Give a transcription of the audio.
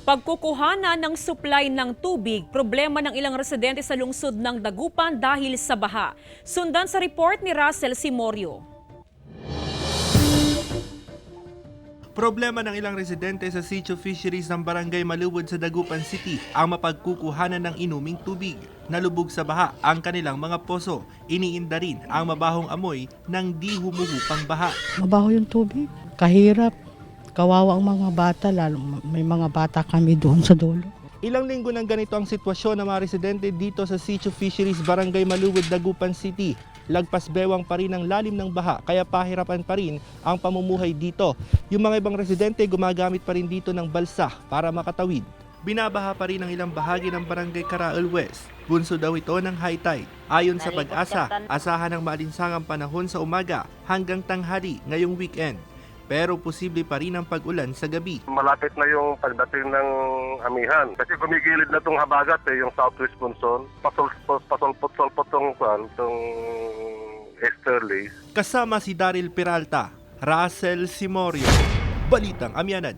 Pagkukuhanan ng supply ng tubig, problema ng ilang residente sa lungsod ng Dagupan dahil sa baha. Sundan sa report ni Russell Simorio. Problema ng ilang residente sa Sitio Fisheries ng Barangay Maluwod sa Dagupan City ang mapagkukuhanan ng inuming tubig. Nalubog sa baha ang kanilang mga poso. Iniinda rin ang mabahong amoy ng di humuhupang baha. Mabaho yung tubig, kahirap. Kawawa ang mga bata, lalo may mga bata kami doon sa dulo. Ilang linggo nang ganito ang sitwasyon ng mga residente dito sa Sitio Fisheries, Barangay Maluwod, Dagupan City. Lagpas bewang pa rin ang lalim ng baha kaya pahirapan pa rin ang pamumuhay dito. Yung mga ibang residente gumagamit pa rin dito ng balsa para makatawid. Binabaha pa rin ang ilang bahagi ng Barangay Caraol West. Bunso daw ito ng high tide. Ayon sa Pag-asa, asahan ng maalinsangang panahon sa umaga hanggang tanghali ngayong weekend. Pero posible pa rin ang pag-ulan sa gabi. Malapit na yung pagdating ng amihan. Kasi gumigilid na itong habagat yung southwest monsoon. Pasolpot-solpot tong easterly. Kasama si Daryl Peralta, Russell Simorio, Balitang Amianan.